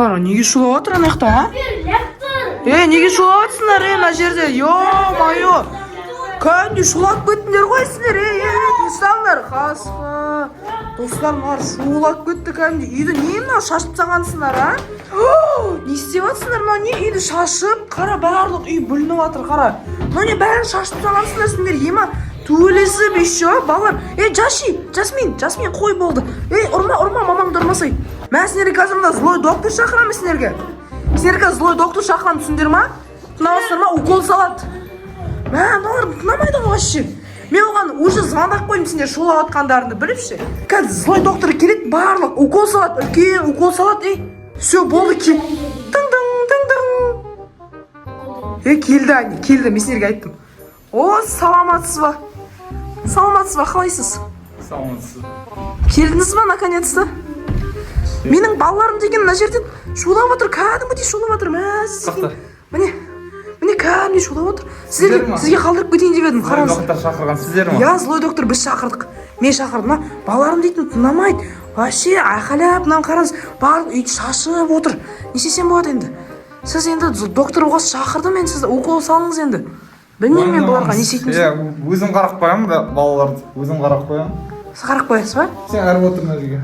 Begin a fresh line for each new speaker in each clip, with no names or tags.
Балалар, неге шулап отыр ана жақта, а? Неге шулап отсыңдар, мына жерде? Ё-моё! Кәнде шулап кеттіңдер ғой сіздер, тұрсаңдар, қасқа. Достар, мына шулап кетті кәнде. Үйді не мынау шашып тастағансыңдар, а? Не істеп жатсыңдар, мынау не үйді шашып? Қара, барлық үй бүлініп жатыр, қара. Мынау не бәрін шашып тастағансыңдар сендер, ема төбелесіп еще, балалар. Жасмин, қой болды. Ұрма, мамаңды ұрмасай. Мен сендерге қазір мында злой доктор шақырамын сендерге. Сендерге злой доктор шақырамын, түсіндер ма? Тынаватсыздар ма? Укол салады. Мыналар тынамайды ғой вообще. Мен оған уже звондап қойдым сендер шулап жатқандарыңды біліп ше. Қазір злой доктор келеді, барлық укол салады, үлкен укол салады. Все, болды, кел. Тың-тың. Келді, мен сендерге айттым. Саламатсыз ба, қалайсыз?
Саламатсыз.
Келдіңіз ба, наконец-то? Менің балаларым деген мына жерден шулап отыр, кәдімгідей шулап отыр. Міне кәдімгідей шулап отыр. Сізге қалдырып кетейін деп едім, қараңыз.
Злой доктор шақырған сіздер ма?
Я, злой доктор, біз шақырдық. Мен шақырдым, балаларым дейтін тынамайды. Вообще айқайлап, мынаны қараңыз, барлық үйді шашып отыр. Не істесем болады енді? Сіз енді доктор оғасы шақырдым, мен сізді укол салыңыз енді. Білмеймін мен бұларға не істейтінімді.
Өзім қарап қоямын балаларды, өзім қарап қоямын.
Сіз қарап қоясыз ба?
Сен әріп отыр мына жерге.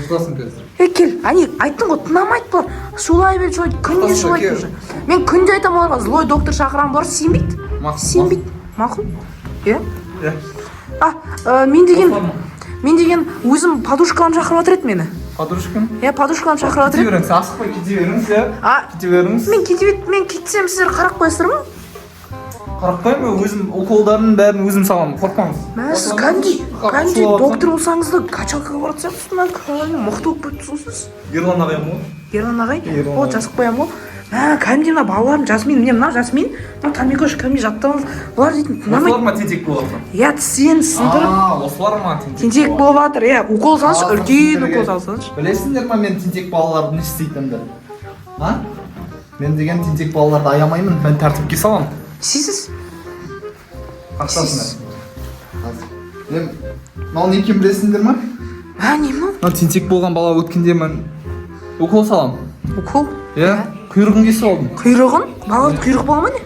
Жұтасың қазір.
Кел, айттың ғой, тынамайды бұлар. Шулай бер, күнде шулайды уже. Мен күнде айтам оларға, злой доктор шақырамын, бұлар сенбейді. Мақұл? Мен деген өзім подушкалам шақырып отыр еді мені.
Подружкам?
Подушкалам шақырып отыр еді.
Асықпай кете беріңіз,
Мен кетсем сіздер қарап қоясыздар ма?
Қарап қоймын, өзім уколдардың бәрін өзім саламын, қорқпаңыз.
Сіз кәнде доктор болсаңыз да качалкаға барып сияқтысыз, кәнде мықты болып кеттіңіз сіз.
Ерлан ағайым ғой.
Ерлан ағай? Жазып қоямын ғой. Кәнде мына балаларым Жасмин, мына Жасмин, мына Тамикош кәнде жаттыңыз. Бұлар дейтін тынамайды.
Осылар ма тентек болып жатыр?
Сен сындырып.
Осылар ма
тентек болып жатыр, укол салшы, үлкен укол салсаңшы.
Білесіңдер ма мен тентек балаларды не істейтінімді? Мен деген тентек балаларды аямаймын, мен тәртіпке саламын.
Сіз?
Қақтасыңдар. Мынау не екенін білесіңдер ма?
Не ма?
Тентек болған бала өткенде мен укол саламын.
Укол?
Құйрығын кесіп алдым.
Құйрығын? Балады құйрық бола ма не?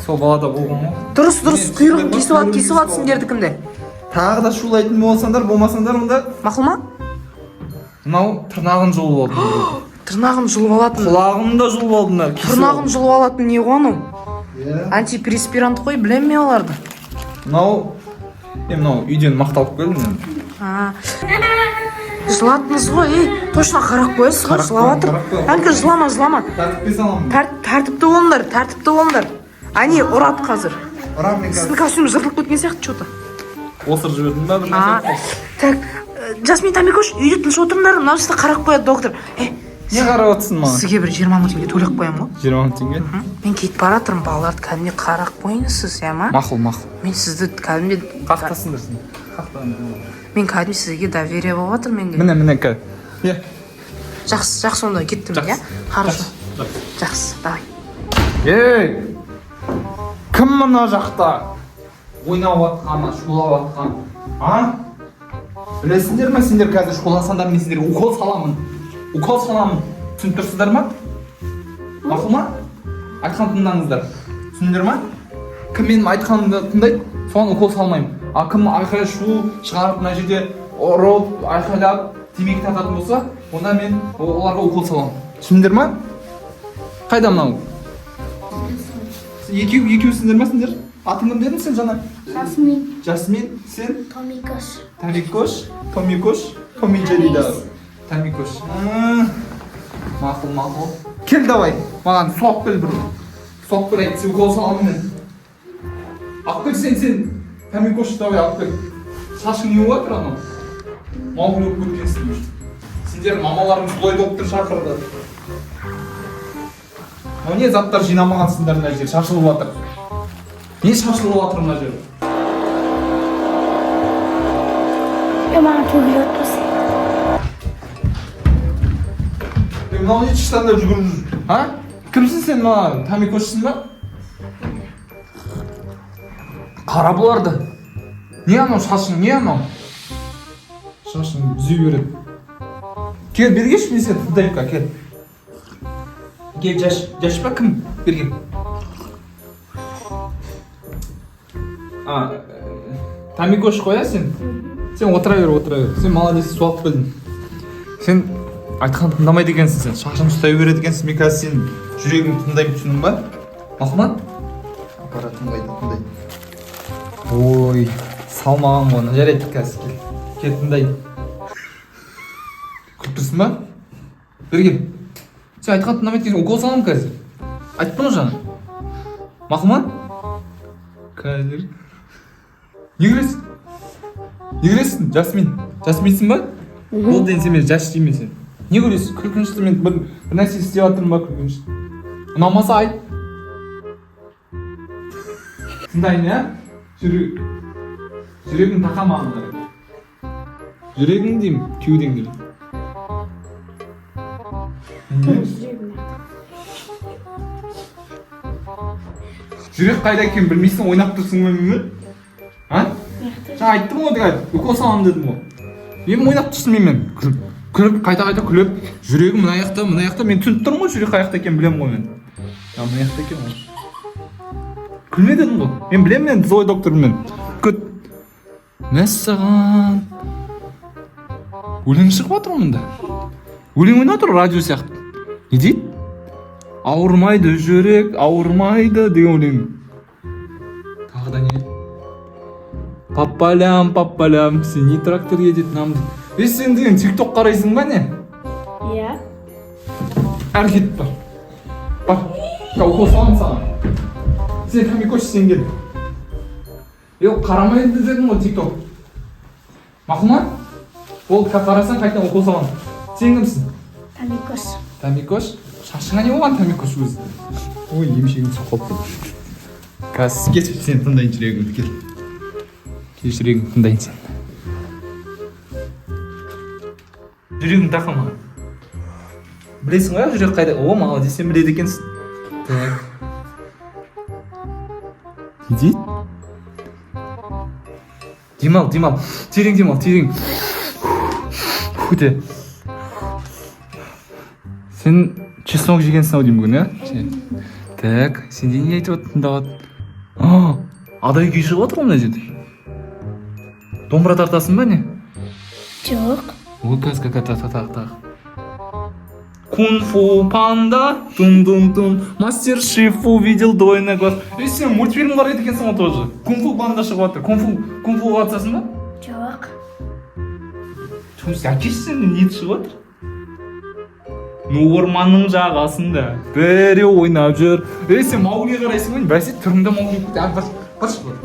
Сол балада болған ғой.
Дұрыс, құйрығын кесіп атсыңдердікімде.
Тағы да шулайтын болсаңдар, болмасаңдар мұнда.
Мақұл ма?
Мынау тырнағын жұлып алдым.
Тырнағын жұлып алатын.
Құлағын да жұлып алдым.
Тырнағын жұлып алатын не ғой анау? Антиперспирант қой, білем мен оларды.
Мынау үйден мақталып келдім.
Жылаттыңыз ғой, точно қарап қойасыз ғой, жылап жатыр. Әңгі жылама.
Тәртіпке саламын.
Тәртіпті болыңдар. Әне, ұрады қазір. Сіздің костюм жыртылып кеткен сияқты что-то.
Осыр жібердім ба бір нәрсе?
Так, Жасмин, Тамикош, үйде тыныш отырыңдар, мынау сізді қарап қояды доктор.
Не қарап отырсың маған?
Сізге бір 20 мың теңге төлеп қоямын ғой.
20 мың теңге?
Мен кетіп бара жатырмын, балаларды кәдімге қарап қойыңыз сіз, ма?
Мақұл.
Мен сізді кәдімге...
Қақтасыңдар сен.
Мен кәдімге сізге доверие болып жатыр менде.
Міне кәд.
Жақсы, онда кеттім, Хорошо. Жақсы, давай.
Кім мына жақта? Ойнап атқан, шулап атқан. Білесіңдер ме, сендер қазір шуласаңдар, мен сендерге укол саламын. Түсініп тұрсыздар ма? Мақұл ма? Айтқан тыңдаңыздар. Түсіндіңдер ма? Кім менің айтқанымды тыңдайды, соған укол салмаймын. Кім айқай шу шығарып мына жерде ұрып, айқайлап, темекі тартатын болса, онда мен оларға укол саламын. Түсіндіңдер ма? Қайда мынау? Екеусіңдер ма сендер? Атың кім дедің сен жаңа? Жасмин, сен? Томикош, Томиджерида. Тамикош. Мақұл. Кел давай, маған соқ кел бір. Соқ кел әйтсе укол саламын мен. Ақ кел сен. Тамикош давай ақ кел. Шашың не болып жатыр анау? Мауыл өп көткенсің. Сендер мамаларың злой доктор шақырды. Не заттар жинамағансыңдар мына жер, шашылып жатыр. Не шашылып жатыр мына жер?
Маған төгіліп отырсың.
Мынау не тыштанда жүгіріп жүр? Кімсің сен маған? Тамикошсың ба? Қара бұларды. Не анау шашың, не анау? Шашың үзей береді. Кел, бергеш мен сен футболка, кел. Кел, жаш па кім берген? Тамикош қоя сен? Сен отыра бер. Сен молодец, суалып білдің. Сен айтқан тыңдамайды екенсің сен. Шашын ұстай береді екенсің. Мен қазір сен жүрегің тыңдаймын, түсінің ба? Махмат? Аппарат тыңдайды. Ой, салмаған оны. Жарайды қазір кел тыңдайды. Күліп тұрсың ба? Берген. Сен айтқан тыңдамайды екенсің. Укол саламын қазір. Айттым жаңа. Махмат? Қазір. Не көресің? Жасминсің ба? Ол ден сен мен жас деймін сен. Не көресің? Күлкіншті мен бір нәрсе істеп жатырмын ба күлкіншті? Ұнамаса айт. Тыңдайын, ә? Жүрегің тақамағын қарай. Жүрегің деймін, кеудең деймін. Жүрек қайда екенін білмейсің, ойнап тұрсың ба мен? Жаңа айттым ғой деген, укол саламын дедім ғой. Мен ойнап тұрсың мен. Күліп, қайта күліп. Жүрегім мына аяқта. Мен түсініп тұрмын ғой, жүрек аяқта екенін білемін ғой мен. Мына аяқта екен ғой. Күлме дедім ғой. Мен білемін мен, зой доктормын. Күт. Мәссаған. Өлең шығып жатыр мұнда. Өлең ойнап тұр радио сияқты. Не дейді? Ауырмайды жүрек, ауырмайды деген өлең. Тағы да не? Папалям, синий трактор едет нам. Сен деген тикток қарайсың ба не?
Иә.
Әрекет бар. Бар. Укол саламын саған. Сен Тамикош сен кел. Қарамайды дедім ғой тикток. Махмат? Ол қарасаң қайтадан укол саламын. Сен кімсің? Тамикош? Шашыңа не болған Тамикош өзі? Ой, емшегім соқып қалыпты. Қазір кел, сен тыңдайын жүрегіңді кел. Кел жүрегіңді тыңдайын сен. Жүрегің тақама. Білесің ғой жүрек қайда? О, молодец, сен біледі екенсің. Так. Не дейді? Демал. Терең. Күте. Сен чеснок жегенсің ау деймін бүгін, ә? Так, сен не айтып отыр, тыңдап отыр? Адай күй шығып отыр ғой мына жерде. Домбыра тартасың ба не?
Жоқ.
Ой, қазір тақ. Кунг-фу панда, тун, мастер шеф увидел двойной глаз. Сен мультфильм қарайды екенсің ғой тоже. Кунг-фу панда шығып отыр. Кунг-фуға қатысасың ба?
Жоқ.
Әкешсің не шығып отыр? Орманның жағасында біреу ойнап жүр. Сен Мауглиге қарайсың ғой, бәсе түріңді Мауглиге көте. Бір шығып.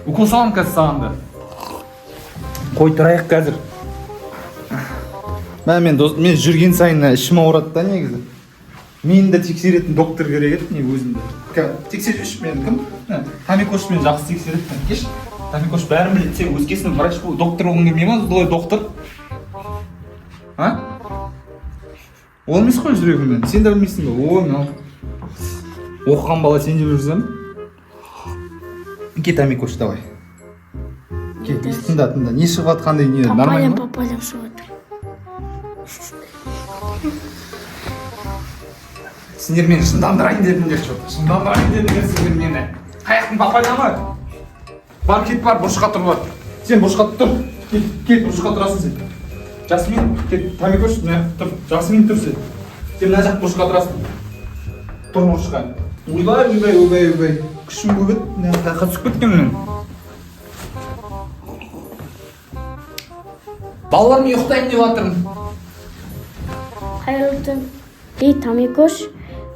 Укол саламын қазір саған да. Қой тұрайық қазір. Мен жүрген сайын ішім ауырады да негізі. Мені де тексеретін доктор керек еді, не өзімді. Тексерші мен кім? Тамикош мен жақсы тексеретін. Кеш, Тамикош бәрін біледі, сен өзгесінің врач бол, доктор болғың келмей ма? Солай доктор. Ол емес қой жүрегіммен, сен де білмейсің бе? Ой, мынау. Оқыған бала сен деп жүрсем? Ке, Тамикош, давай. Ке, тыңда. Не шығып атқандай не? Нормально ма?
Папалям шығып отыр.
Сендер мені шындандырайын дедіңдер что-то. Шындандырайын дедіңдер сендер мені. Қаяқтың папалямы? Бар, кет бар, бұрышқа тұр бар. Сен бұрышқа тұр. Кет, бұрышқа тұрасың сен. Жасмин, кет, Тамикош, тұр. Жасмин тұр сен. Сен мына жақ бұрышқа тұрасың. Тұр бұрышқа. Ойбай. Күшім көп еді. Қайқа түсіп кеткен мен. Балаларым ұйықтайын деп жатырмын.
Қайырлы түн. Тамикош,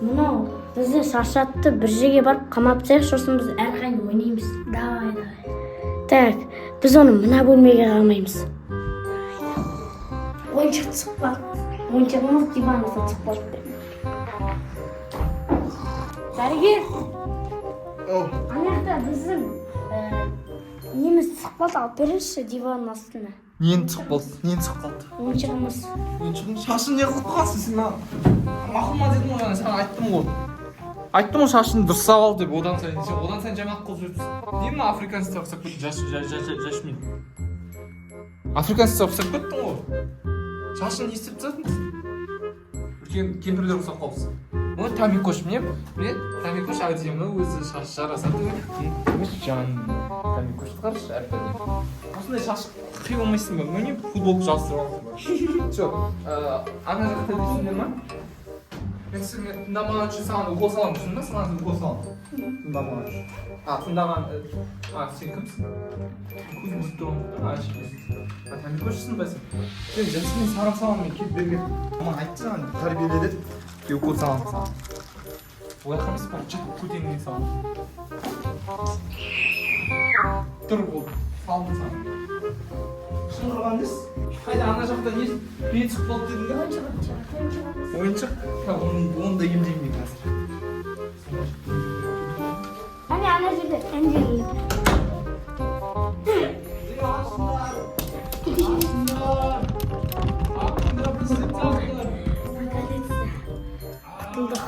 мынау бізді шаршатты, бір жерге барып қамап тастайық, сосын біз әрқайда ойнаймыз. Давай. Так, біз оны мына бөлмеге қалмаймыз. Ойыншық шықпады. Ойыншығымыз диванда шықпады. Дәрігер. Ана біздің неміз шықпады, алып беріңізші диванның астына.
Нені шықпады?
Ойыншығымыз.
Шашын не қылып қалсың сен? Мақұлма дедім ғой, саған айттым ғой. Айттым ғой шашын дұрыстап ал деп, одан сайын жамақ қылып жүріпсің. Не мына африканецті ұқсап кеттің, жашмин. Африканецті ұқсап кеттің ғой. Шашын не істеп тастадың? Үлкен кемпірлер ұқсап қалыпсың. Тамикош мен Тамикош әдемі өзі шаш жарасады. Жан Тамикош қаршы әртүрлі. Осындай шаш қи болмайсың ба? Міне футболка жастырып аласың ба? Жоқ, ана жақта дейсіңдер ма? Мен сізге тыңдамаған үшін саған укол саламын, түсіндің ба? Саған укол саламын. Тыңдамаған үшін. Тыңдаған... сен кімсің? Көзім түсіп тұрмын. Тамикошсың ба сен? Сен жасымен сарап саламын, мен келіп берген. Мама айтты саған, тәрбиеледі. укол саламын саған. Ояқамыз бар, жат көтеңіне саламын. Тұр бол, салдым саған. Шыңғырған дес? Қайда ана жақта не? Бетсік болып дедің бе? Ойыншық? Оны да емдеймін мен қазір.
Әне ана жерде, әне жерде. Құтылдық.